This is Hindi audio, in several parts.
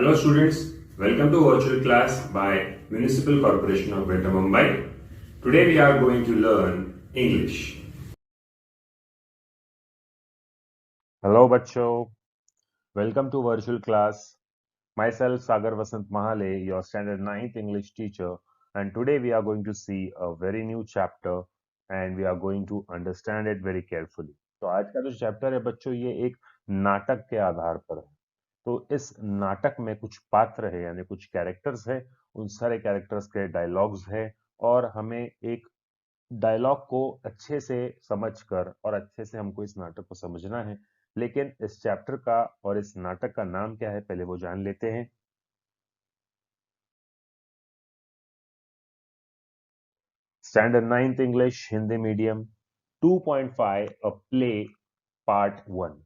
Hello students, welcome to virtual class by Municipal Corporation of Greater Mumbai. Today we are going to learn English. Hello बच्चों, welcome to virtual class. Myself Sagar Vasant Mahale, your standard 9th English teacher, and today we are going to see a very new chapter and we are going to understand it very carefully. तो आज का जो चैप्टर है बच्चों ये एक नाटक के आधार पर है। तो इस नाटक में कुछ पात्र है यानी कुछ कैरेक्टर्स है, उन सारे कैरेक्टर्स के डायलॉग्स है और हमें एक डायलॉग को अच्छे से समझकर और अच्छे से हमको इस नाटक को समझना है। लेकिन इस चैप्टर का और इस नाटक का नाम क्या है पहले वो जान लेते हैं। Standard 9th English Hindi medium 2.5 a play part 1।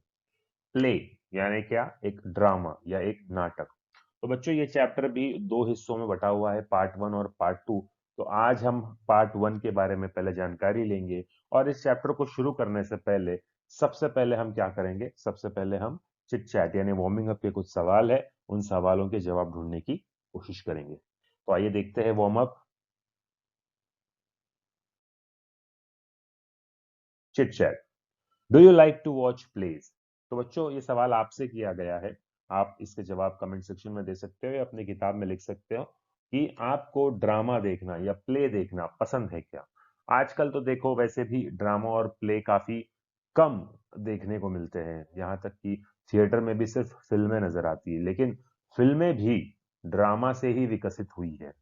Play यानी क्या? एक ड्रामा या एक नाटक। तो बच्चों ये चैप्टर भी दो हिस्सों में बटा हुआ है, पार्ट 1 और पार्ट 2। तो आज हम पार्ट 1 के बारे में पहले जानकारी लेंगे और इस चैप्टर को शुरू करने से पहले सबसे पहले हम क्या करेंगे? सबसे पहले हम चिट चैट यानी वार्मिंग अप के कुछ सवाल है, उन सवालों के जवाब ढूंढने की कोशिश करेंगे। तो आइए देखते हैं warm up. Chit chat. Do you like to watch plays? तो बच्चों ये सवाल आपसे किया गया है। आप इसके जवाब कमेंट सेक्शन में दे सकते हो या अपनी किताब में लिख सकते हो कि आपको ड्रामा देखना या प्ले देखना पसंद है क्या। आजकल तो देखो वैसे भी ड्रामा और प्ले काफी कम देखने को मिलते हैं, यहाँ तक कि थिएटर में भी सिर्फ फिल्में नजर आती है। लेकिन फिल्में भी ड्रामा से ही विकसित हुई है।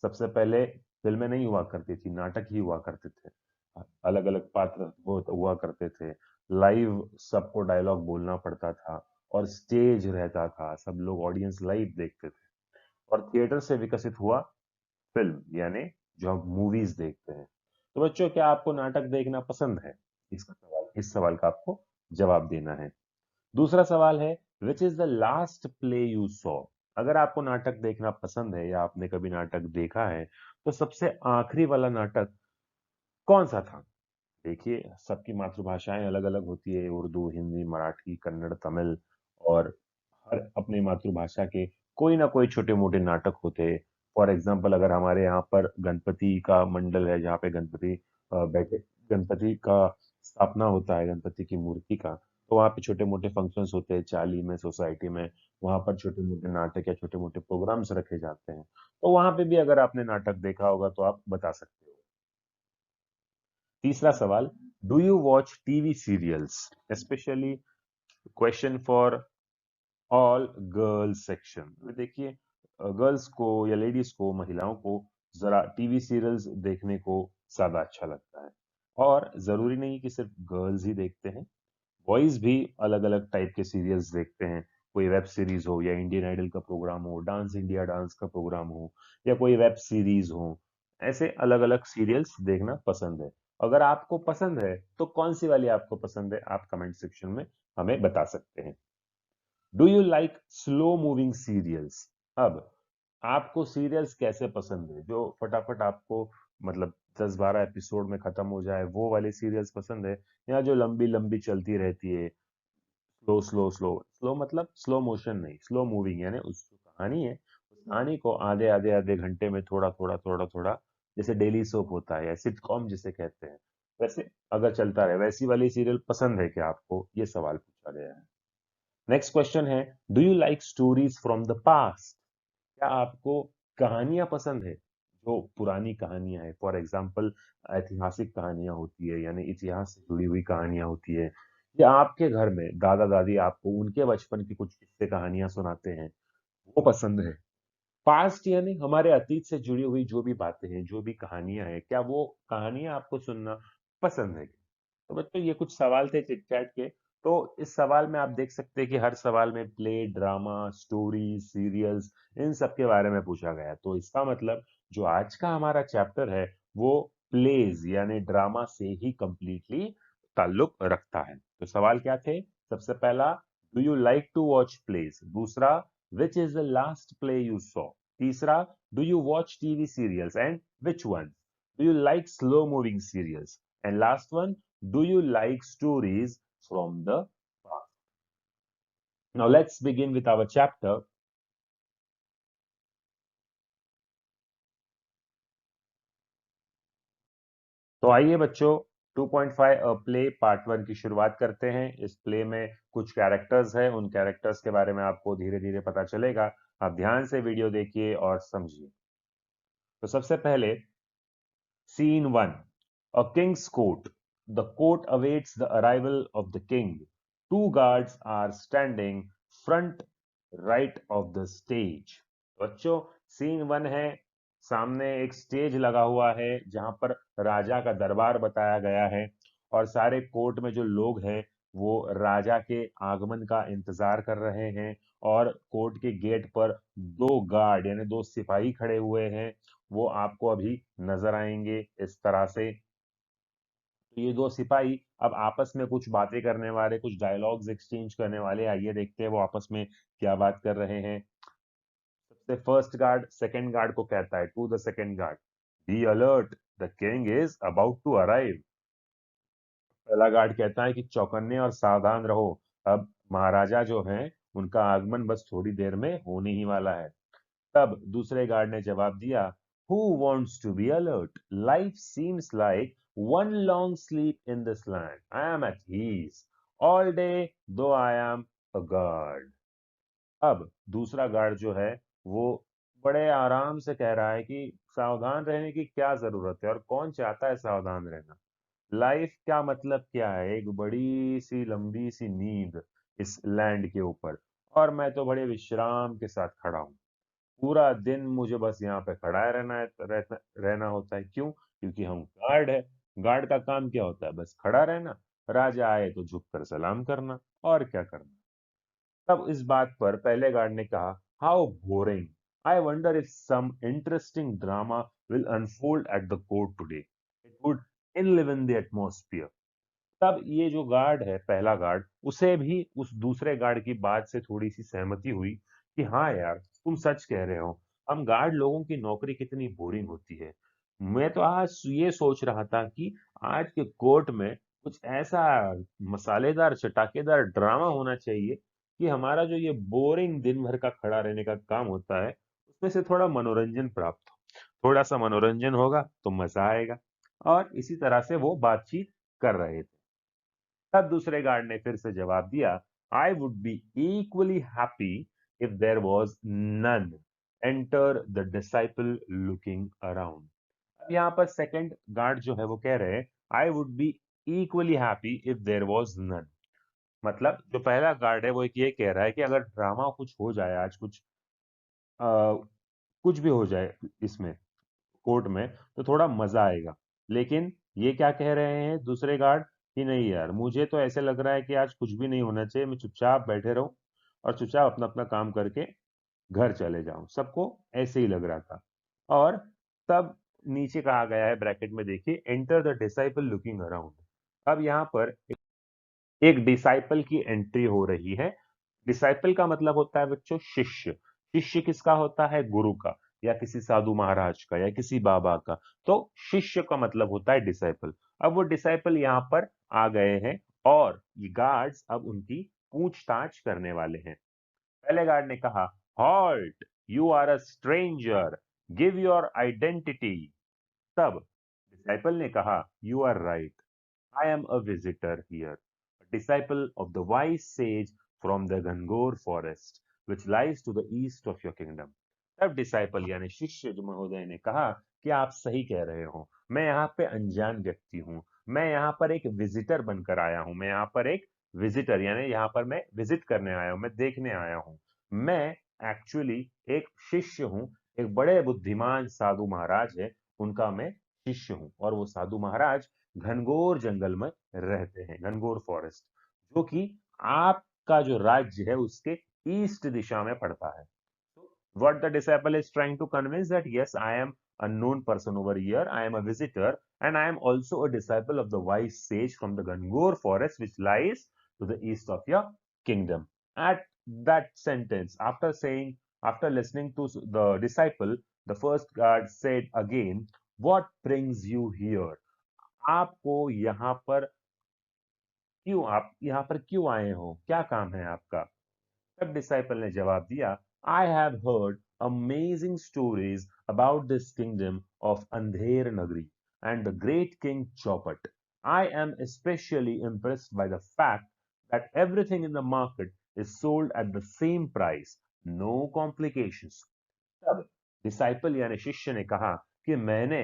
सबसे पहले फिल्में नहीं हुआ करती थी, नाटक ही हुआ करते थे। अलग अलग पात्र वो हुआ करते थे, लाइव सबको डायलॉग बोलना पड़ता था और स्टेज रहता था, सब लोग ऑडियंस लाइव देखते थे। और थिएटर से विकसित हुआ फिल्म यानी जो हम मूवीज देखते हैं। तो बच्चों क्या आपको नाटक देखना पसंद है? इसका सवाल, इस सवाल का आपको जवाब देना है। दूसरा सवाल है विच is the last play you saw? अगर आपको नाटक देखना पसंद है या आपने कभी नाटक देखा है तो सबसे आखिरी वाला नाटक कौन सा था? देखिए सबकी मातृभाषाएं अलग अलग होती है, उर्दू, हिंदी, मराठी, कन्नड़, तमिल, और हर अपनी मातृभाषा के कोई ना कोई छोटे मोटे नाटक होते हैं। फॉर एग्जाम्पल अगर हमारे यहाँ पर गणपति का मंडल है जहाँ पे गणपति बैठे, गणपति का स्थापना होता है, गणपति की मूर्ति का, तो वहाँ पे छोटे मोटे फंक्शंस होते हैं, चाली में, सोसाइटी में, वहाँ पर छोटे मोटे नाटक या छोटे मोटे प्रोग्राम्स रखे जाते हैं। तो वहां पे भी अगर आपने नाटक देखा होगा तो आप बता सकते हो। तीसरा सवाल, do you watch TV serials? Specially question for all girls section. देखिए गर्ल्स को या लेडीज को, महिलाओं को जरा टीवी सीरियल्स देखने को ज्यादा अच्छा लगता है। और जरूरी नहीं कि सिर्फ गर्ल्स ही देखते हैं, बॉयज भी अलग अलग टाइप के सीरियल्स देखते हैं। कोई वेब सीरीज हो या इंडियन आइडल का प्रोग्राम हो, डांस इंडिया डांस का प्रोग्राम हो या कोई वेब सीरीज हो, ऐसे अलग अलग सीरियल्स देखना पसंद है। अगर आपको पसंद है तो कौन सी वाली आपको पसंद है आप कमेंट सेक्शन में हमें बता सकते हैं। Do you like slow moving serials? अब आपको सीरियल्स कैसे पसंद है? जो फटाफट आपको मतलब 10-12 एपिसोड में खत्म हो जाए वो वाली सीरियल्स पसंद है, या जो लंबी लंबी चलती रहती है, स्लो स्लो स्लो स्लो मतलब स्लो मोशन नहीं, स्लो मूविंग यानी उस जो कहानी है उस कहानी को आधे आधे आधे घंटे में थोड़ा थोड़ा थोड़ा थोड़ा, जैसे डेली सोप होता है या सिटकॉम जिसे कहते हैं, वैसे अगर चलता रहे वैसी वाली सीरियल पसंद है क्या आपको? ये सवाल पूछा गया है। नेक्स्ट क्वेश्चन है, do you like stories from the past? क्या आपको कहानियां पसंद है जो पुरानी कहानियां है? फॉर एग्जाम्पल ऐतिहासिक कहानियां होती है यानी इतिहास से जुड़ी हुई कहानियां होती है, या आपके घर में दादा दादी आपको उनके बचपन की कुछ किस्से कहानियां सुनाते हैं, वो पसंद है? पास्ट यानी हमारे अतीत से जुड़ी हुई जो भी बातें हैं, जो भी कहानियां हैं, क्या वो कहानियां आपको सुनना पसंद है? तो बच्चों ये कुछ सवाल थे चिट चैट के। तो इस सवाल में आप देख सकते हैं कि हर सवाल में प्ले, ड्रामा, स्टोरी, सीरियल्स, इन सब के बारे में पूछा गया है। तो इसका मतलब जो आज का हमारा चैप्टर है वो प्लेज यानी ड्रामा से ही कंप्लीटली ताल्लुक रखता है। तो सवाल क्या थे? सबसे पहला, do you like to watch plays? दूसरा, which is the last play you saw? तीसरा, do you watch TV serials and which one? Do you like slow moving serials? And last one, do you like stories from the past? Now let's begin with our chapter. तो आइए बच्चों 2.5 प्ले पार्ट 1 की शुरुआत करते हैं। इस प्ले में कुछ कैरेक्टर्स हैं, उन कैरेक्टर्स के बारे में आपको धीरे धीरे पता चलेगा। आप ध्यान से वीडियो देखिए और समझिए। तो सबसे पहले scene 1, a king's court. The court awaits the arrival of the king. Two guards are standing front right of the stage. बच्चों सीन 1 है, सामने एक स्टेज लगा हुआ है जहां पर राजा का दरबार बताया गया है और सारे कोर्ट में जो लोग हैं वो राजा के आगमन का इंतजार कर रहे हैं और कोर्ट के गेट पर दो गार्ड यानी दो सिपाही खड़े हुए हैं। वो आपको अभी नजर आएंगे इस तरह से। तो ये दो सिपाही अब आपस में कुछ बातें करने वाले, कुछ डायलॉग्स एक्सचेंज करने वाले। आइए देखते हैं वो आपस में क्या बात कर रहे हैं। सबसे फर्स्ट गार्ड सेकंड गार्ड को कहता है, to the second guard, be alert, the king is about to arrive. पहला गार्ड कहता है कि चौकन्ने और सावधान रहो, अब महाराजा जो हैं उनका आगमन बस थोड़ी देर में होने ही वाला है। तब दूसरे गार्ड ने जवाब दिया, Who wants to be alert? Life seems like one long sleep in this land. I am at ease all day, though I am a guard. अब दूसरा गार्ड जो है वो बड़े आराम से कह रहा है कि सावधान रहने की क्या जरूरत है और कौन चाहता है सावधान रहना। लाइफ का मतलब क्या है, एक बड़ी सी लंबी सी नींद इस लैंड के ऊपर, और मैं तो बड़े विश्राम के साथ खड़ा हूँ। पूरा दिन मुझे बस यहाँ पे खड़ा रहना है, रहना होता है। क्यों? क्योंकि हम गार्ड है। गार्ड का काम क्या होता है? बस खड़ा रहना, राजा आए तो झुककर सलाम करना, और क्या करना। तब इस बात पर पहले गार्ड ने कहा, how boring, I wonder if some interesting drama will unfold at the court today, it would enliven the atmosphere. तब ये जो गार्ड है, पहला गार्ड, उसे भी उस दूसरे गार्ड की बात से थोड़ी सी सहमति हुई कि हाँ यार, तुम सच कह रहे हो। हम गार्ड लोगों की नौकरी कितनी बोरिंग होती है। मैं तो आज ये सोच रहा था कि आज के कोर्ट में कुछ ऐसा मसालेदार चटाकेदार ड्रामा होना चाहिए कि हमारा जो ये बोरिंग दिन भर का खड़ा रहने का काम होता है उसमें से थोड़ा मनोरंजन प्राप्त हो। थोड़ा सा मनोरंजन होगा तो मजा आएगा। और इसी तरह से वो बातचीत कर रहे थे। तब दूसरे गार्ड ने फिर से जवाब दिया, I would be equally happy if there was none, enter the disciple looking around. अब यहाँ पर सेकंड गार्ड जो है वो कह रहे हैं, I would be equally happy if there was none. मतलब जो पहला गार्ड है वो एक ये कह रहा है कि अगर ड्रामा कुछ हो जाए आज, आ, कुछ भी हो जाए इसमें कोर्ट में तो थोड़ा मजा आएगा। लेकिन ये क्या कह रहे हैं दूसरे गार्ड कि नहीं यार, मुझे तो ऐसे लग रहा है कि आज कुछ भी नहीं होना चाहिए, मैं चुपचाप बैठे रहूं और चुपचाप अपना अपना काम करके घर चले जाऊं। सबको ऐसे ही लग रहा था। और तब नीचे कहा गया है ब्रैकेट में, देखिए, enter the disciple looking around. अब यहाँ पर एक डिसाइपल की एंट्री हो रही है। डिसाइपल का मतलब होता है बच्चों शिष्य। शिष्य किसका होता है? गुरु का, या किसी साधु महाराज का, या किसी बाबा का। तो शिष्य का मतलब होता है डिसाइपल। अब वो डिसाइपल यहाँ पर आ गए हैं और ये गार्ड्स अब उनकी पूछताछ करने वाले हैं। पहले गार्ड ने कहा, halt, you are a stranger, give your identity. तब डिसाइपल ने कहा, यू आर राइट, I am a visitor here, a disciple of the wise sage from the Gangor forest, which lies to the east of your kingdom. तब डिसाइपल यानी शिष्य जो महोदय ने कहा कि आप सही कह रहे हो, मैं यहाँ पे अनजान व्यक्ति हूँ, मैं यहाँ पर एक विजिटर बनकर आया हूँ, मैं यहाँ पर एक विजिटर यानी यहाँ पर मैं विजिट करने आया हूँ, मैं देखने आया हूँ। मैं एक्चुअली एक शिष्य हूँ, एक बड़े बुद्धिमान साधु महाराज है, उनका मैं शिष्य हूँ। और वो साधु महाराज घनघोर जंगल में रहते हैं, घनघोर फॉरेस्ट, जो कि आपका जो राज्य है उसके ईस्ट दिशा में पड़ता है। What the disciple is trying to convince that yes, I am a known person over here, I am a visitor, and I am also a disciple of the wise sage from the Gangor forest, which lies to the east of your kingdom. At that sentence, after listening to the disciple, the first guard said again, what brings you here? आपको यहाँ पर आप यहाँ पर क्यों आए हो? क्या काम है आपका? तब डिसाइपल ने जवाब दिया, I have heard amazing stories about this kingdom of Andher Nagari. and the great King Chopat. I am especially impressed by the fact that everything in the market is sold at the same price, no complications. तब डिसाइपल यानी शिष्य ने कहा कि मैंने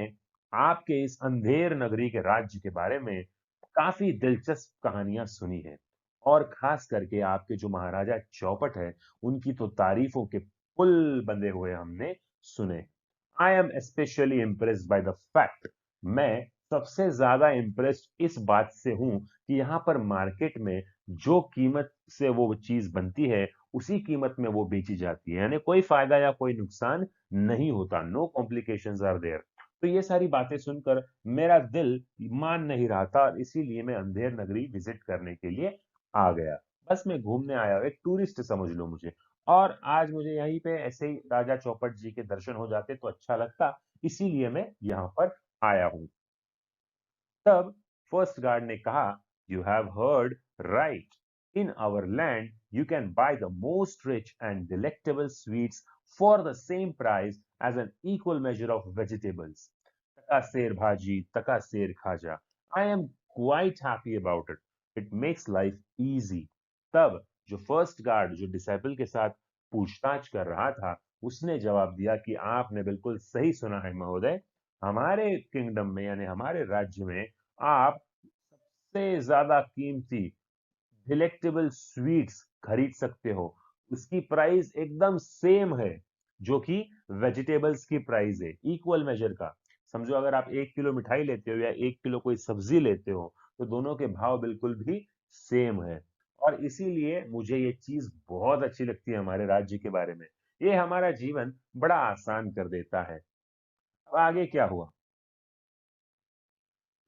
आपके इस अंधेर नगरी के राज्य के बारे में काफी दिलचस्प कहानियां सुनी है और खास करके आपके जो महाराजा चौपट है उनकी तो तारीफों के पुल बंधे हुए हमने सुने। I am specially impressed by the fact, मैं सबसे ज्यादा इम्प्रेस्ड इस बात से हूं कि यहाँ पर मार्केट में जो कीमत से वो चीज बनती है उसी कीमत में वो बेची जाती है, यानी कोई फायदा या कोई नुकसान नहीं होता। No complications are there. तो ये सारी बातें सुनकर मेरा दिल मान नहीं रहा था और इसीलिए मैं अंधेर नगरी विजिट करने के लिए आ गया। बस मैं घूमने आया हूं, एक टूरिस्ट समझ लो मुझे। और आज मुझे यहीं पे ऐसे ही राजा चौपट जी के दर्शन हो जाते तो अच्छा लगता, इसीलिए मैं यहाँ पर आया हूँ। तब फर्स्ट गार्ड ने कहा, you have heard right, in our land you can buy the most rich and delectable sweets for the same price as an equal measure of vegetables. तका सेर भाजी, तका सेर खाजा। I am quite happy about it, it makes life easy. तब जो फर्स्ट गार्ड जो डिसाइपल के साथ पूछताछ कर रहा था उसने जवाब दिया कि आपने बिल्कुल सही सुना है महोदय, हमारे किंगडम में यानी हमारे राज्य में आप सबसे ज्यादा कीमती डिलेक्टेबल स्वीट्स खरीद सकते हो। उसकी प्राइस एकदम सेम है जो कि वेजिटेबल्स की प्राइस है, इक्वल मेजर का। समझो अगर आप 1 किलो मिठाई लेते हो या 1 किलो कोई सब्जी लेते हो तो दोनों के भाव बिल्कुल भी सेम है। और इसीलिए मुझे ये चीज बहुत अच्छी लगती है हमारे राज्य के बारे में, ये हमारा जीवन बड़ा आसान कर देता है। अब आगे क्या हुआ?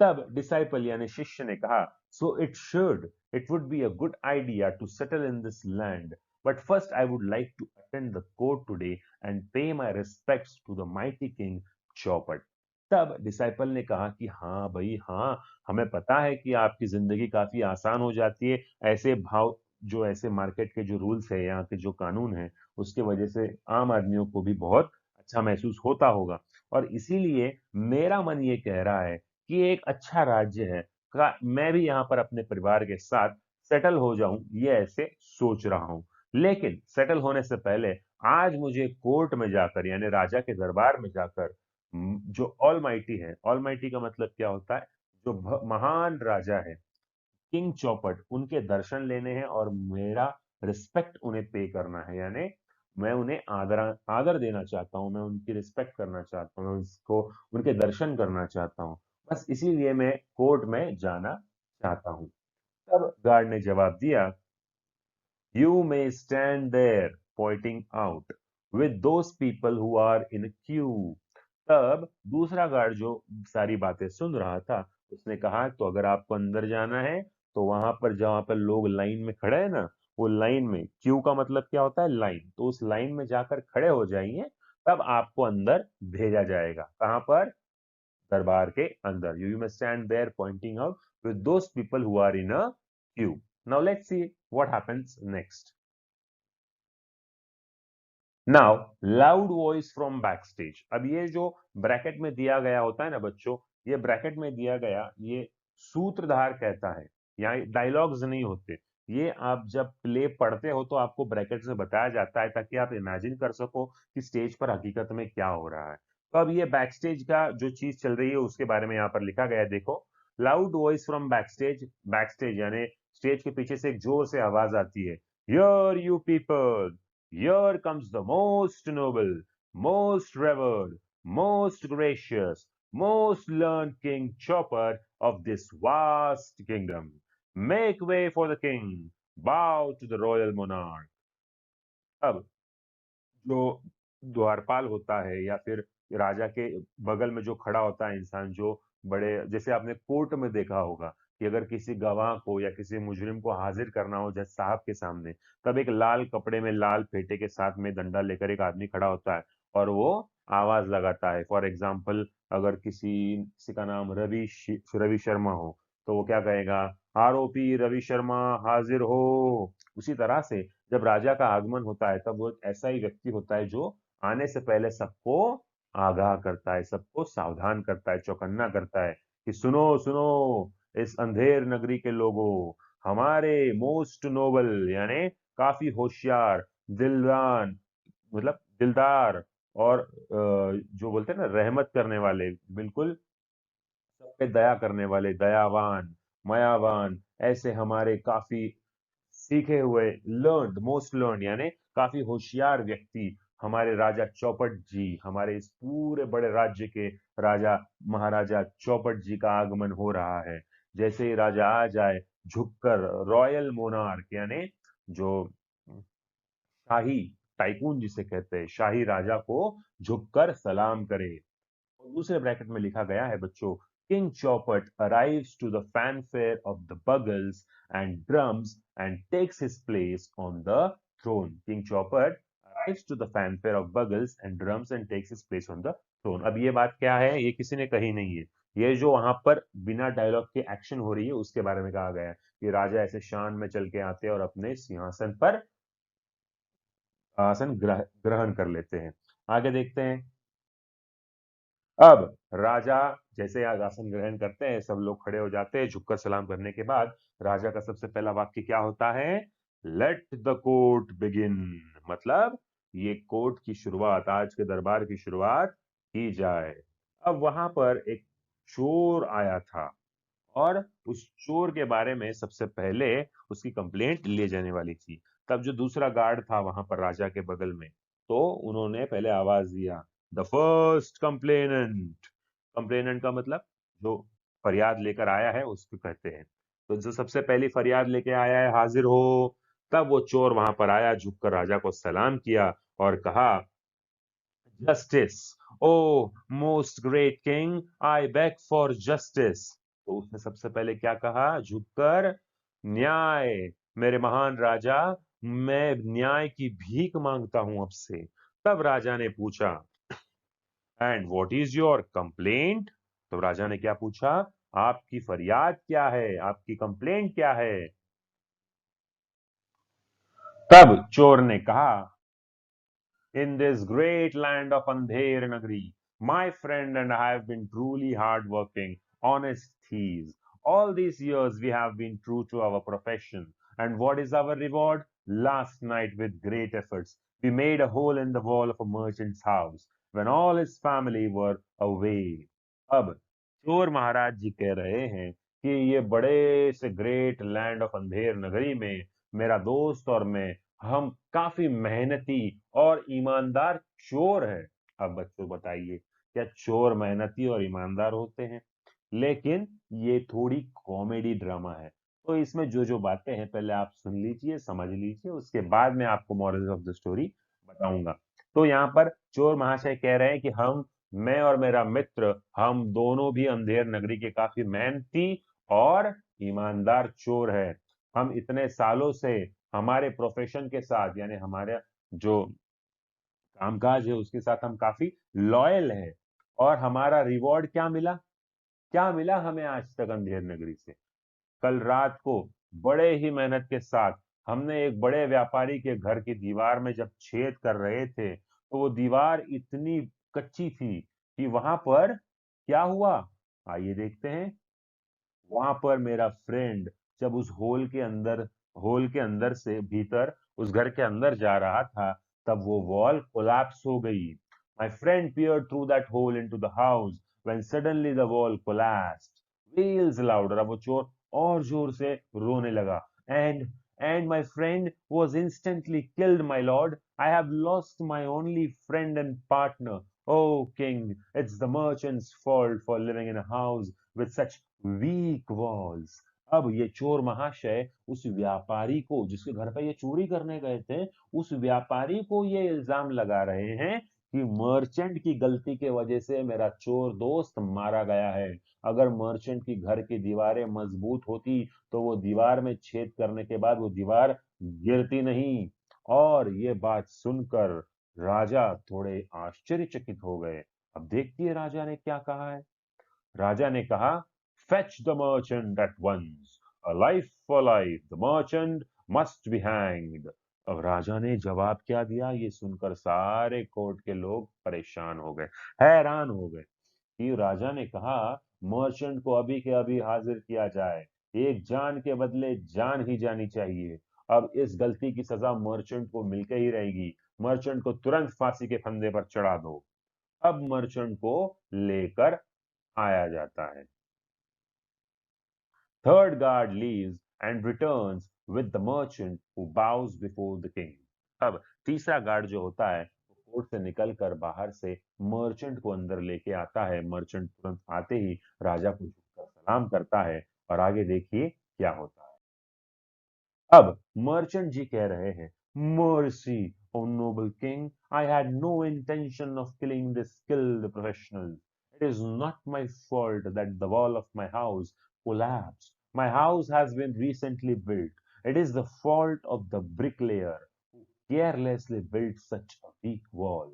तब डिसाइपल यानी शिष्य ने कहा, so it would be a good idea to settle in this land, but first I would like to attend the court today and pay my respects to the mighty king Chaupat. तब डिसाइपल ने कहा कि हाँ भाई हाँ, हमें पता है कि आपकी जिंदगी काफी आसान हो जाती है ऐसे भाव, जो ऐसे मार्केट के जो रूल्स है, यहाँ के जो कानून है, उसके वजह से आम आदमियों को भी बहुत अच्छा महसूस होता होगा। और इसीलिए मेरा मन ये कह रहा है कि एक अच्छा राज्य है का मैं भी यहाँ पर अपने परिवार के साथ सेटल हो जाऊं, ये ऐसे सोच रहा हूं। लेकिन सेटल होने से पहले आज मुझे कोर्ट में जाकर यानी राजा के दरबार में जाकर जो ऑलमाइटी है, ऑलमाइटी का मतलब क्या होता है, जो महान राजा है किंग चौपट, उनके दर्शन लेने हैं और मेरा रिस्पेक्ट उन्हें पे करना है, यानी मैं उन्हें आदर आदर देना चाहता हूं, मैं उनकी रिस्पेक्ट करना चाहता हूं, मैं उसको उनके दर्शन करना चाहता हूं। बस इसीलिए मैं कोर्ट में जाना चाहता हूं। तब गार्ड ने जवाब दिया, you may stand there pointing out with those people who are in queue. तब दूसरा गार्ड जो सारी बातें सुन रहा था उसने कहा, तो अगर आपको अंदर जाना है तो वहां पर जहां पर लोग लाइन में खड़े हैं ना, वो लाइन में, क्यू का मतलब क्या होता है, लाइन, तो उस लाइन में जाकर खड़े हो जाइए, तब आपको अंदर भेजा जाएगा। कहां पर? दरबार के अंदर। You must stand there pointing out with those people who are in a queue. Now let's see what happens next. Now loud voice from backstage. अब ये जो ब्रैकेट में दिया गया होता है ना बच्चों, ये ब्रैकेट में दिया गया, ये सूत्रधार कहता है, यहाँ डायलॉग्स नहीं होते। ये आप जब प्ले पढ़ते हो तो आपको ब्रैकेट में बताया जाता है ताकि आप इमेजिन कर सको कि स्टेज पर हकीकत में क्या हो रहा है। तो अब ये बैक स्टेज का जो चीज चल रही है उसके बारे में यहाँ पर लिखा गया है, देखो। Loud voice from back stage यानी स्टेज के पीछे से एक जोर से आवाज आती है, here you people, here comes the most noble, most revered, most gracious, most learned King Chopper of this vast kingdom. Make way for the king. Bow to the royal monarch. अब जो द्वारपाल होता है या फिर राजा के बगल में जो खड़ा होता है इंसान, जो बड़े, जैसे आपने कोर्ट में देखा होगा कि अगर किसी गवाह को या किसी मुजरिम को हाजिर करना हो जज साहब के सामने, तब एक लाल कपड़े में लाल फेटे के साथ में डंडा लेकर एक आदमी खड़ा होता है और वो आवाज लगाता है। फॉर एग्जाम्पल, अगर किसी का नाम रवि शर्मा हो तो वो क्या कहेगा, आरोपी रवि शर्मा हाजिर हो। उसी तरह से जब राजा का आगमन होता है तब वो ऐसा ही व्यक्ति होता है जो आने से पहले सबको आगाह करता है, सबको सावधान करता है, चौकन्ना करता है कि सुनो सुनो इस अंधेर नगरी के लोगों, हमारे मोस्ट नोबल यानी काफी होशियार, दिलदार, मतलब दिलदार और जो बोलते हैं ना रहमत करने वाले, बिल्कुल सब पे दया करने वाले, दयावान, मायावान, ऐसे हमारे काफी सीखे हुए, लर्न्ड, मोस्ट लर्न्ड यानी काफी होशियार व्यक्ति, हमारे राजा चौपट जी, हमारे इस पूरे बड़े राज्य के राजा महाराजा चौपट जी का आगमन हो रहा है। जैसे ही राजा आ जाए, झुककर, रॉयल मोनार्क यानी जो शाही टाइकून जिसे कहते हैं, शाही राजा को झुककर सलाम करे। और दूसरे ब्रैकेट में लिखा गया है बच्चों, king Chaupat arrives to the fanfare of the bugles and drums and takes his place on the throne. King Chaupat arrives to the fanfare of bugles and drums and takes his place on the throne. अब ये बात क्या है, ये किसी ने कही नहीं है, ये जो वहां पर बिना डायलॉग के एक्शन हो रही है उसके बारे में कहा गया है कि राजा ऐसे शान में चल के आते हैं और अपने सिंहासन पर आसन ग्रहण कर लेते हैं। आगे देखते हैं। अब राजा जैसे आज आसन ग्रहण करते हैं, सब लोग खड़े हो जाते हैं, झुककर सलाम करने के बाद राजा का सबसे पहला वाक्य क्या होता है, लेट द कोर्ट बिगिन, मतलब ये कोर्ट की शुरुआत, आज के दरबार की शुरुआत की जाए। अब वहां पर एक चोर आया था और उस चोर के बारे में सबसे पहले उसकी कंप्लेंट ले जाने वाली थी। तब जो दूसरा गार्ड था वहां पर राजा के बगल में, तो उन्होंने पहले आवाज दिया, द फर्स्ट कंप्लेनेंट। कंप्लेनेंट का मतलब जो फरियाद लेकर आया है उसको कहते हैं। तो जो सबसे पहली फरियाद लेके आया है हाजिर हो। तब वो चोर वहां पर आया, झुककर राजा को सलाम किया और कहा, justice, O most great king, I beg for justice. तो उसने सबसे पहले क्या कहा, झुककर, न्याय, मेरे महान राजा, मैं न्याय की भीख मांगता हूं आपसे। तब राजा ने पूछा, and what is your complaint. तो राजा ने क्या पूछा, आपकी फरियाद क्या है, आपकी कंप्लेंट क्या है। तब चोर ने कहा, in this great land of Andher Nagari, my friend and I have been truly hardworking, honest thieves. All these years we have been true to our profession. And what is our reward? Last night, with great efforts, we made a hole in the wall of a merchant's house when all his family were away. अब चोर महाराज जी कह रहे हैं कि ये बड़े से great land of Andher Nagari में मेरा दोस्त और मैं, हम काफी मेहनती और ईमानदार चोर हैं। अब बच्चों बताइए, क्या चोर मेहनती और ईमानदार होते हैं? लेकिन ये थोड़ी कॉमेडी ड्रामा है, तो इसमें जो जो बातें हैं पहले आप सुन लीजिए, समझ लीजिए, उसके बाद में आपको मॉरल ऑफ द स्टोरी बताऊंगा। तो यहाँ पर चोर महाशय कह रहे हैं कि मैं और मेरा मित्र, हम दोनों भी अंधेर नगरी के काफी मेहनती और ईमानदार चोर है। हम इतने सालों से हमारे प्रोफेशन के साथ यानी हमारे जो कामकाज है उसके साथ हम काफी लॉयल हैं। और हमारा रिवॉर्ड क्या मिला, क्या मिला हमें आज तक अंधेर नगरी से? कल रात को बड़े ही मेहनत के साथ हमने एक बड़े व्यापारी के घर की दीवार में जब छेद कर रहे थे, तो वो दीवार इतनी कच्ची थी कि वहां पर क्या हुआ, आइए देखते हैं। वहां पर मेरा फ्रेंड जब उस होल के अंदर से भीतर उस घर के अंदर जा रहा था, तब वो वॉल कोलैप्स हो गई। My friend peered through that hole into the house when suddenly the wall collapsed. Wails louder. अब वो चोर और जोर से रोने लगा। And my friend was instantly killed, my lord. I have lost my only friend and partner. Oh king, it's the merchant's fault for living in a house with such weak walls. अब ये चोर महाशय उस व्यापारी को, जिसके घर पे ये चोरी करने गए थे, उस व्यापारी को ये इल्जाम लगा रहे हैं कि मर्चेंट की गलती के वजह से मेरा चोर दोस्त मारा गया है। अगर मर्चेंट की घर की दीवारें मजबूत होती तो वो दीवार में छेद करने के बाद वो दीवार गिरती नहीं। और ये बात सुनकर राजा थोड़े आश्चर्यचकित हो गए। अब देखिए राजा ने क्या कहा है। राजा ने कहा, fetch the merchant at once. A life for life. The merchant must be hanged. अब राजा ने जवाब क्या दिया, ये सुनकर सारे कोर्ट के लोग परेशान हो गए, हैरान हो गए कि राजा ने कहा मर्चेंट को अभी के अभी हाजिर किया जाए, एक जान के बदले जान ही जानी चाहिए। अब इस गलती की सजा मर्चेंट को मिलके ही रहेगी, मर्चेंट को तुरंत फांसी के फंदे पर चढ़ा दो। अब मर्चेंट को लेकर आया जाता है। Third guard leaves and returns with the merchant who bows before the king. अब तीसरा गार्ड जो होता है वो कोर्ट से निकलकर बाहर से मर्चेंट को अंदर लेके आता है। मर्चेंट तुरंत आते ही राजा को झुककर सलाम करता है और आगे देखिए क्या होता है। अब मर्चेंट जी कह रहे हैं, mercy O noble king, I had no intention of killing this skilled professional. It is not my fault that the wall of my house collapsed. My house has been recently built. It is the fault of the bricklayer who carelessly built such a weak wall.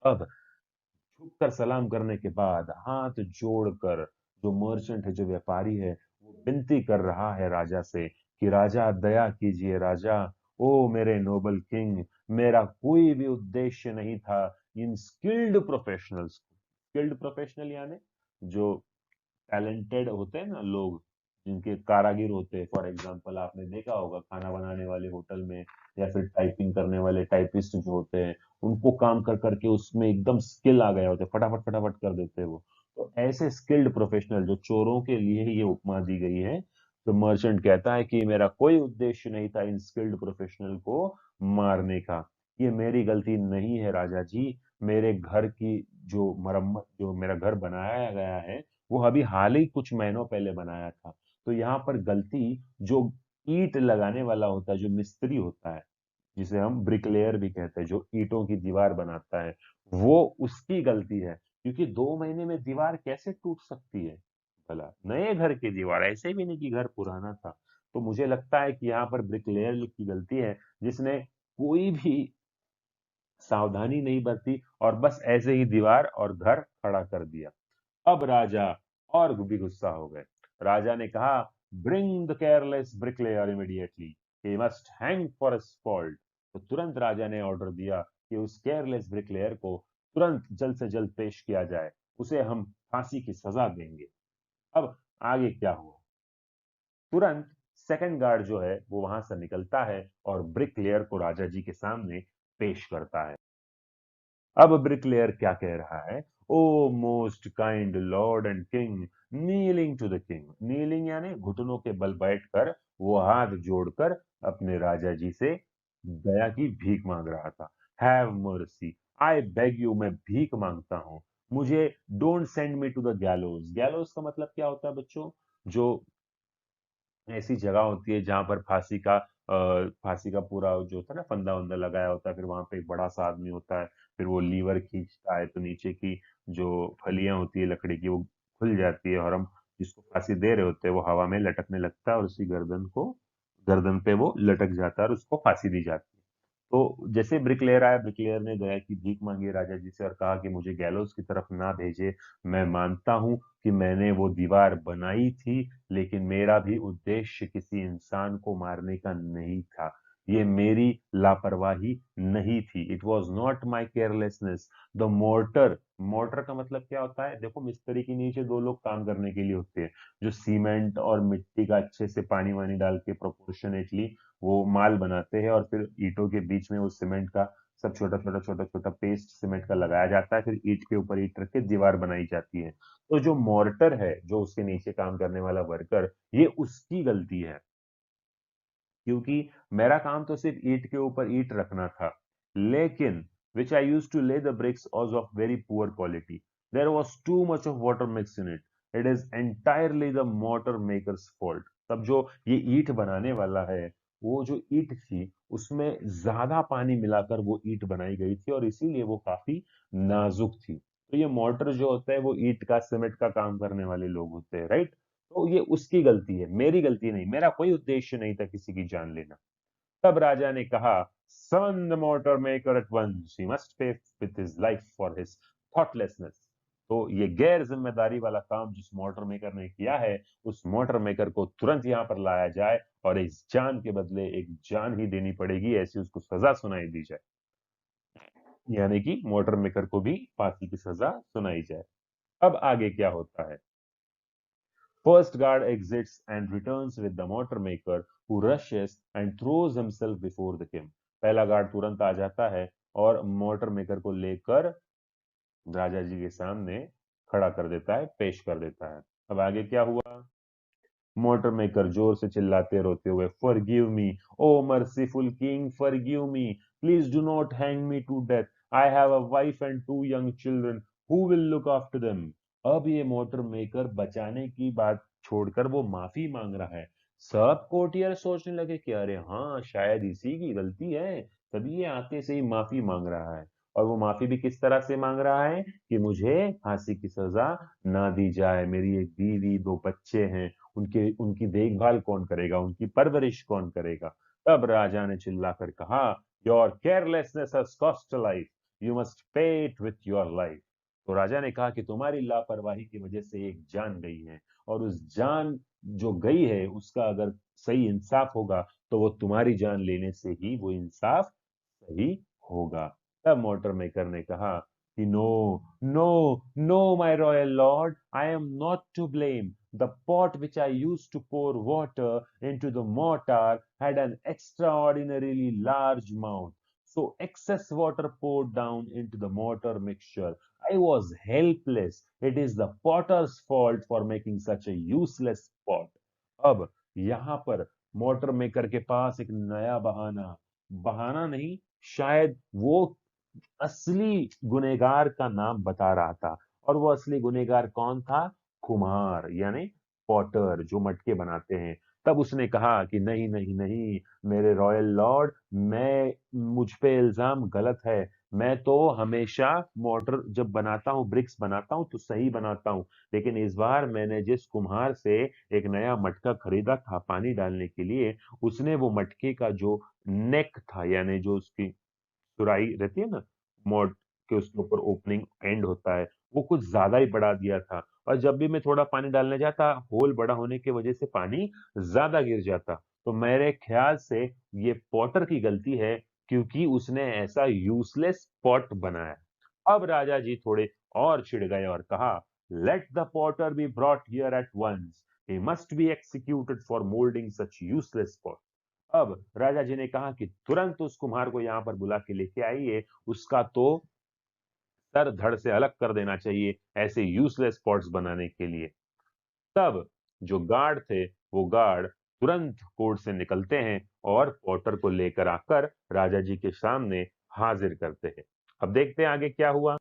अब झुककर सलाम करने के बाद हाथ जोड़कर जो मर्चेंट है, जो व्यापारी है, वो विनती कर रहा है राजा से कि राजा दया कीजिए, राजा, ओ मेरे नोबल किंग, मेरा कोई भी उद्देश्य नहीं था इन स्किल्ड प्रोफेशनल्स को। स्किल्ड प्रोफेशनल यानी जो टैलेंटेड होते हैं ना लोग, जिनके कारागिर होते हैं, फॉर एग्जांपल आपने देखा होगा खाना बनाने वाले होटल में, या फिर टाइपिंग करने वाले टाइपिस्ट जो होते हैं, उनको काम कर करके उसमें एकदम स्किल आ गया होता है, फटाफट फटाफट कर देते हैं वो। तो ऐसे स्किल्ड प्रोफेशनल जो चोरों के लिए ही ये उपमा दी गई है। तो मर्चेंट कहता है कि मेरा कोई उद्देश्य नहीं था इन स्किल्ड प्रोफेशनल को मारने का, ये मेरी गलती नहीं है राजा जी। मेरे घर की जो मरम्मत, जो मेरा घर बनाया गया है, वो अभी हाल ही कुछ महीनों पहले बनाया था। तो यहाँ पर गलती जो ईंट लगाने वाला होता है, जो मिस्त्री होता है, जिसे हम ब्रिकलेयर भी कहते हैं, जो ईंटों की दीवार बनाता है, वो उसकी गलती है। क्योंकि 2 महीने में दीवार कैसे टूट सकती है भला, नए घर की दीवार, ऐसे भी नहीं कि घर पुराना था। तो मुझे लगता है कि यहाँ पर ब्रिकलेयर की गलती है, जिसने कोई भी सावधानी नहीं बरती और बस ऐसे ही दीवार और घर खड़ा कर दिया। अब राजा और भी गुस्सा हो गए। राजा ने कहा, bring the careless bricklayer immediately, he must hang for his fault. तो तुरंत राजा ने ऑर्डर दिया कि उस केयरलेस ब्रिकलेयर को तुरंत जल्द से जल्द पेश किया जाए, उसे हम फांसी की सजा देंगे। अब आगे क्या हुआ, तुरंत सेकंड गार्ड जो है वो वहां से निकलता है और ब्रिकलेयर को राजा जी के सामने पेश करता है। अब ब्रिकलेयर क्या कह रहा है, O most kind lord and king, kneeling to the king. Kneeling यानी घुटनों के बल बैठकर वो हाथ जोड़कर अपने राजा जी से दया की भीख मांग रहा था। Have mercy, I beg you, मैं भीख मांगता हूं, मुझे don't send me to the gallows. Gallows का मतलब क्या होता है बच्चों, जो ऐसी जगह होती है जहां पर फांसी का पूरा जो होता है ना फंदा वंदा लगाया होता है, फिर वहां पे एक बड़ा सा आदमी होता है, फिर वो लीवर खींचता है तो नीचे की जो फलियां होती है लकड़ी की वो खुल जाती है, और हम जिसको फांसी दे रहे होते हैं वो हवा में लटकने लगता है और उसकी गर्दन पे वो लटक जाता है और उसको फांसी दी जाती है। तो जैसे ब्रिकलेयर आया, ब्रिकलेयर ने दया की भीख मांगी राजा जी से और कहा कि मुझे गैलोस की तरफ ना भेजे। मैं मानता हूं कि मैंने वो दीवार बनाई थी, लेकिन मेरा भी उद्देश्य किसी इंसान को मारने का नहीं था। ये मेरी लापरवाही नहीं थी। It was not my carelessness. The mortar, mortar का मतलब क्या होता है, देखो मिस्त्री के नीचे 2 लोग काम करने के लिए होते हैं, जो सीमेंट और मिट्टी का अच्छे से पानी वानी डाल के प्रोपोर्शनेटली वो माल बनाते हैं, और फिर ईंटों के बीच में वो सीमेंट का सब छोटा छोटा छोटा छोटा पेस्ट सीमेंट का लगाया जाता है, फिर ईंट के ऊपर ईंट रख के दीवार बनाई जाती है। तो जो मोर्टर है, जो उसके नीचे काम करने वाला वर्कर, ये उसकी गलती है, क्योंकि मेरा काम तो सिर्फ ईंट के ऊपर ईंट रखना था, लेकिन which I use to lay the bricks was of very poor quality, there was too much of water mix in it, it is entirely the mortar maker's fault. तब जो ये ईंट बनाने वाला है, वो जो ईंट थी उसमें ज्यादा पानी मिलाकर वो ईंट बनाई गई थी और इसीलिए वो काफी नाजुक थी। तो ये मोर्टर जो होता है वो ईंट का सीमेंट का काम करने वाले लोग होते हैं, राइट। तो ये उसकी गलती है, मेरी गलती नहीं, मेरा कोई उद्देश्य नहीं था किसी की जान लेना। तब राजा ने कहा, summon the mortar maker at once, he must pay with his life for his thoughtlessness। तो ये गैर जिम्मेदारी वाला काम जिस मोटर मेकर ने किया है, उस मोटर मेकर को तुरंत यहाँ पर लाया जाए और इस जान के बदले एक जान ही देनी पड़ेगी, ऐसी उसको सजा सुनाई दी जाए, यानी कि मोटर मेकर को भी फांसी की सजा सुनाई जाए। अब आगे क्या होता है? First guard exits and returns with the motor maker who rushes and throws himself before the king. पहला गार्ड तुरंत आ जाता है और मोटर मेकर को लेकर राजा जी के सामने खड़ा कर देता है, पेश कर देता है। अब आगे क्या हुआ? मोटर मेकर जोर से चिल्लाते रोते हुए, "Forgive me, oh merciful king, forgive me. Please do not hang me to death. I have a wife and 2 young children. Who will look after them?" अब ये मोटर मेकर बचाने की बात छोड़कर वो माफी मांग रहा है। सब कोर्टियर सोचने लगे कि अरे हाँ, शायद इसी की गलती है, तभी ये आते से ही माफी मांग रहा है। और वो माफी भी किस तरह से मांग रहा है कि मुझे फांसी की सजा ना दी जाए, मेरी एक बीवी, 2 बच्चे हैं, उनके उनकी देखभाल कौन करेगा, उनकी परवरिश कौन करेगा? तब राजा ने चिल्लाकर कहा, your carelessness has cost a life, you must pay it with your life. तो राजा ने कहा कि तुम्हारी लापरवाही की वजह से एक जान गई है, और उस जान जो गई है उसका अगर सही इंसाफ होगा तो वो तुम्हारी जान लेने से ही वो इंसाफ सही होगा। तब मोटर मेकर ने कहा कि no, no, no my royal lord, I am not to blame. The pot which I used to pour water into the mortar had an extraordinarily large mouth. So excess water poured down into the mortar mixture. I was helpless. It is the potter's fault for making such a useless pot. अब यहाँ पर मोटर मेकर के पास एक नया बहाना, बहाना नहीं, शायद वो असली गुनहगार का नाम बता रहा था। और वो असली गुनहगार कौन था? कुम्हार, यानी पॉटर, जो मटके बनाते हैं। तब उसने कहा कि नहीं, नहीं, नहीं, मेरे रॉयल लॉर्ड, मैं मुझ पे इल्जाम गलत है। मैं तो हमेशा मोटर जब बनाता हूँ, ब्रिक्स बनाता हूँ तो सही बनाता हूँ, लेकिन इस बार मैंने जिस कुम्हार से एक नया मटका खरीदा था पानी डालने के लिए, उसने वो मटके का जो नेक था, यानी जो उसकी सुराही रहती है ना, मोट के उसके ऊपर ओपनिंग एंड होता है, वो कुछ ज्यादा ही बढ़ा दिया था। और जब भी मैं थोड़ा पानी डालने जाता, होल बड़ा होने की वजह से पानी ज्यादा गिर जाता। तो मेरे ख्याल से ये पॉटर की गलती है, क्योंकि उसने ऐसा यूजलेस पॉट बनाया। अब राजा जी थोड़े और चिढ़ गए और कहा, let the potter be brought here at once, he must be executed for moulding such useless pot. अब राजा जी ने कहा कि तुरंत उस कुम्हार को यहाँ पर बुला के लेके आइए, उसका तो सर धड़ से अलग कर देना चाहिए ऐसे यूजलेस पॉट्स बनाने के लिए। तब जो गार्ड थे, वो गार्ड तुरंत कोर्ट से निकलते हैं और पॉटर को लेकर आकर राजा जी के सामने हाजिर करते हैं। अब देखते हैं आगे क्या हुआ।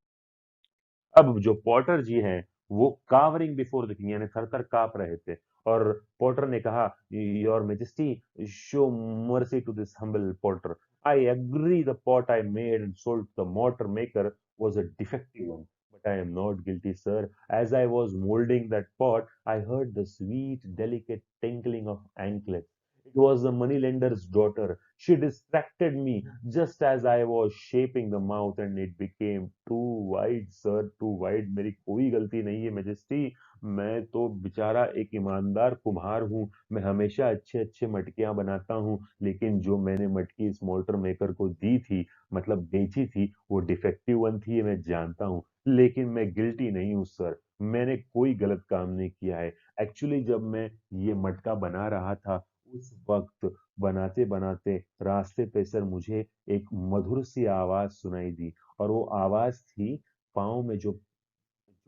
अब जो पॉटर जी हैं, वो कावरिंग बिफोर द किंग, यानी थर-थर काँप रहे थे। और पॉटर ने कहा, your Majesty, show mercy to this humble potter. I agree the pot I made and sold to the mortar maker was a defective one, but I am not guilty, sir. As I was molding that pot, I heard the sweet, delicate tinkling of anklets. It was the moneylender's daughter. She distracted me just as I was shaping the mouth and it became too wide, sir, too wide. मेरी कोई गलती नहीं है मैजेस्टी, मैं तो बेचारा एक ईमानदार कुम्हार हूँ। मैं हमेशा अच्छे अच्छे मटकियां बनाता हूँ, लेकिन जो मैंने मटकी इस मोटर मेकर को दी थी, मतलब बेची थी, वो डिफेक्टिव वन थी, ये मैं जानता हूँ, लेकिन मैं गिल्टी नहीं हूँ सर। मैंने कोई गलत काम नहीं किया है। एक्चुअली जब मैं ये मटका बना रहा था, उस वक्त बनाते बनाते रास्ते पे सर मुझे एक मधुर सी आवाज सुनाई दी, और वो आवाज थी पाँव में जो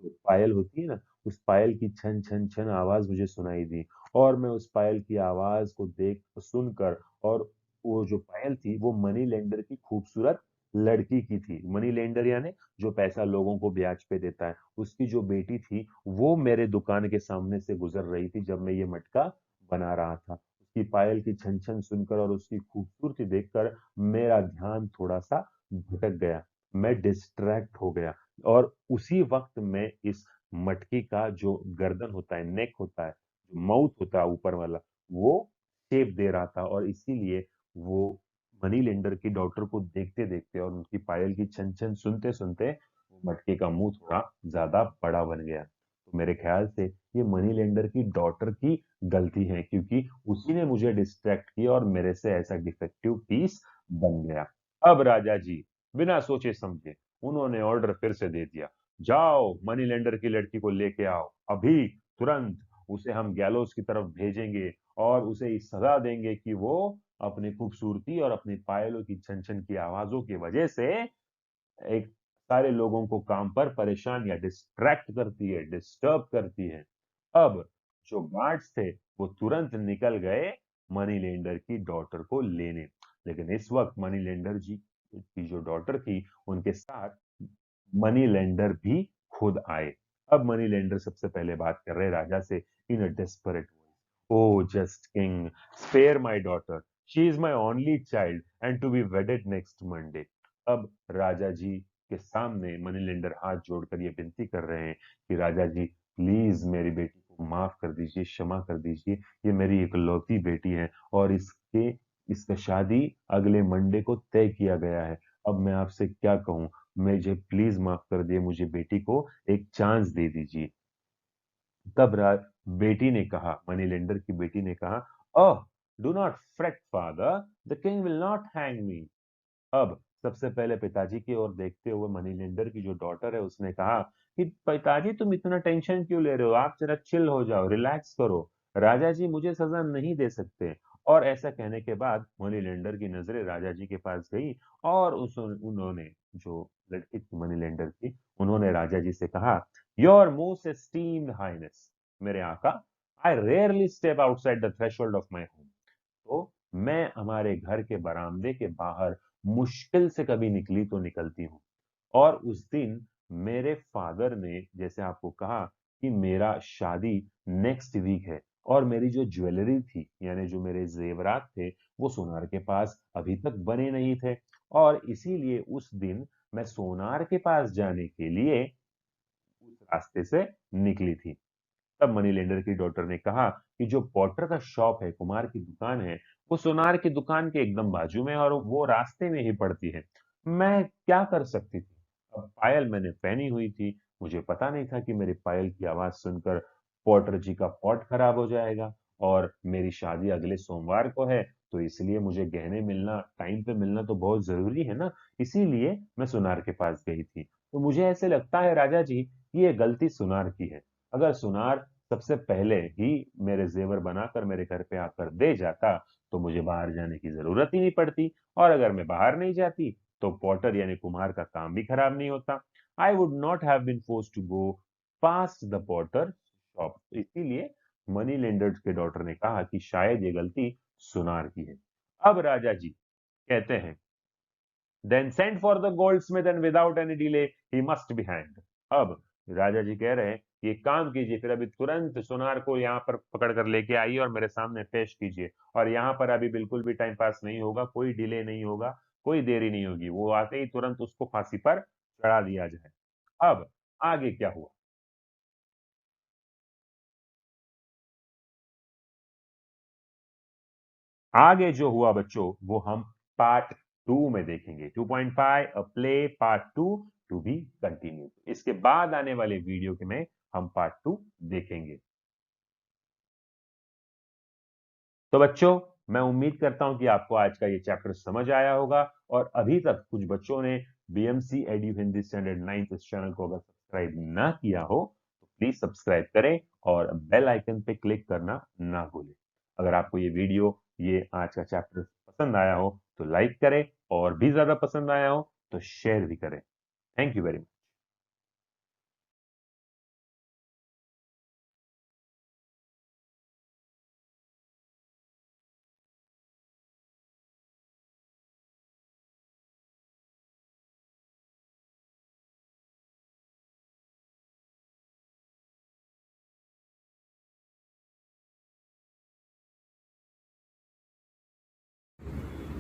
जो पायल होती है ना, उस पायल की छन छन छन आवाज मुझे सुनाई दी। और मैं उस पायल की आवाज को देख सुनकर, और वो जो पायल थी वो मनी लेंडर की खूबसूरत लड़की की थी। मनी लेंडर यानी जो पैसा लोगों को ब्याज पे देता है, उसकी जो बेटी थी, वो मेरे दुकान के सामने से गुजर रही थी जब मैं ये मटका बना रहा था। उसकी पायल की छन छन सुनकर और उसकी खूबसूरती देखकर मेरा ध्यान थोड़ा सा भटक गया, मैं डिस्ट्रैक्ट हो गया। और उसी वक्त में इस मटकी का जो गर्दन होता है, नेक होता है, जो माउथ होता है ऊपर वाला, वो शेप दे रहा था, और इसीलिए वो मनी लेंडर की डॉटर को देखते देखते और उनकी पायल की छन छन सुनते सुनते वो मटके का मुंह थोड़ा ज्यादा बड़ा बन गया। तो मेरे ख्याल से ये मनी लेंडर की डॉटर की गलती है, क्योंकि उसी ने मुझे डिस्ट्रैक्ट किया और मेरे से ऐसा डिफेक्टिव पीस बन गया। अब राजा जी बिना सोचे समझे उन्होंने ऑर्डर फिर से दे दिया, जाओ मनी लेंडर की लड़की को लेके आओ, अभी तुरंत उसे हम गैलोस की तरफ भेजेंगे और उसे इस सजा देंगे कि वो अपनी खूबसूरती और अपनी पायलों की छन छन की आवाजों की वजह से एक सारे लोगों को काम पर परेशान या डिस्ट्रैक्ट करती है, डिस्टर्ब करती है। अब जो गार्ड्स थे वो तुरंत निकल गए मनी लेंडर की डॉटर को लेने, लेकिन इस वक्त मनी लेंडर जी की जो डॉटर थी उनके साथ मनी लेंडर भी खुद आए। अब मनी लेंडर सबसे पहले बात कर रहे राजा से in a desperate voice, O just king, spare my daughter, she is my only child and to be wedded next Monday. अब राजा जी के सामने मनी लेंडर हाथ जोड़कर ये विनती कर रहे हैं कि राजा जी प्लीज मेरी बेटी को माफ कर दीजिए, क्षमा कर दीजिए, ये मेरी इकलौती बेटी है और इसका शादी अगले मंडे को तय किया गया है। अब मैं आपसे क्या कहूँ, मुझे प्लीज माफ कर दिए, मुझे बेटी को एक चांस दे दीजिए। तब बेटी ने कहा, मनी लेंडर की बेटी ने कहा, oh do not fret father, the king will not hang me. अब सबसे पहले पिताजी की ओर देखते हुए मनी लेंडर की जो डॉटर है उसने कहा कि पिताजी तुम इतना टेंशन क्यों ले रहे हो, आप जरा चिल हो जाओ, रिलैक्स करो, राजा जी मुझे सजा नहीं दे सकते। और ऐसा कहने के बाद मनी लेंडर की नजरें राजा जी के पास गई और उन्होंने जो लड़की थी मनी लेंडर की, उन्होंने राजा जी से कहा, योर मोस्ट एस्टीम्ड हाइनेस, मेरे आका, आई rarely step outside the threshold of my home. तो मैं हमारे घर के बरामदे के बाहर मुश्किल से कभी निकली तो निकलती हूँ। और उस दिन मेरे फादर ने जैसे आपको कहा कि मेरा शादी नेक्स्ट वीक है और मेरी जो ज्वेलरी थी यानी जो मेरे जेवरात थे वो सोनार के पास अभी तक बने नहीं थे, और इसीलिए उस दिन मैं सोनार के पास जाने के लिए उस रास्ते से निकली थी। तब मनी लेंडर की डॉटर ने कहा कि जो पॉटर का शॉप है, कुमार की दुकान है, वो सोनार की दुकान के एकदम बाजू में है और वो रास्ते में ही पड़ती है। मैं क्या कर सकती थी? अब पायल मैंने पहनी हुई थी, मुझे पता नहीं था कि मेरी पायल की आवाज सुनकर पॉटर जी का पॉट खराब हो जाएगा और मेरी शादी अगले सोमवार को है, तो इसलिए मुझे गहने मिलना, टाइम पे मिलना तो बहुत जरूरी है ना, इसीलिए मैं सुनार के पास गई थी। तो मुझे ऐसे लगता है राजा जी कि ये गलती सुनार की है। अगर सुनार सबसे पहले ही मेरे जेवर बनाकर मेरे घर पे आकर दे जाता तो मुझे बाहर जाने की जरूरत ही नहीं पड़ती, और अगर मैं बाहर नहीं जाती तो पॉटर यानी कुम्हार का काम भी खराब नहीं होता। I would not have been force to go past the potter shop. तो इसीलिए मनी लेंडर्स के डॉटर ने कहा कि शायद ये गलती सुनार की है। अब राजा जी कहते हैं, then send for the goldsmith and without any delay he must be hanged. अब राजा जी कह रहे हैं कि एक काम कीजिए, फिर अभी तुरंत सोनार को यहाँ पर पकड़ कर लेके आइए और मेरे सामने पेश कीजिए, और यहाँ पर अभी बिल्कुल भी टाइम पास नहीं होगा, कोई डिले नहीं होगा, कोई देरी नहीं होगी, वो आते ही तुरंत उसको फांसी पर चढ़ा दिया जाए। अब आगे क्या हुआ? आगे जो हुआ बच्चों वो हम पार्ट 2 में देखेंगे। 2.5 a play part 2 to be continue. इसके बाद आने वाले वीडियो के में हम पार्ट 2 देखेंगे। तो बच्चों मैं उम्मीद करता हूं कि आपको आज का ये चैप्टर समझ आया होगा, और अभी तक कुछ बच्चों ने BMC edu Hindi standard 9th इस चैनल को अगर सब्सक्राइब ना किया हो तो प्लीज सब्सक्राइब करें और बेल आइकन पे क्लिक करना ना भूलें। अगर आपको ये वीडियो, ये आज का चैप्टर पसंद आया हो तो लाइक करें, और भी ज्यादा पसंद आया हो तो शेयर भी करें। Thank you very much.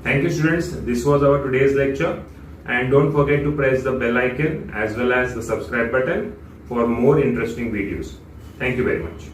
Thank you, students. This was our today's lecture. And don't forget to press the bell icon as well as the subscribe button for more interesting videos. Thank you very much.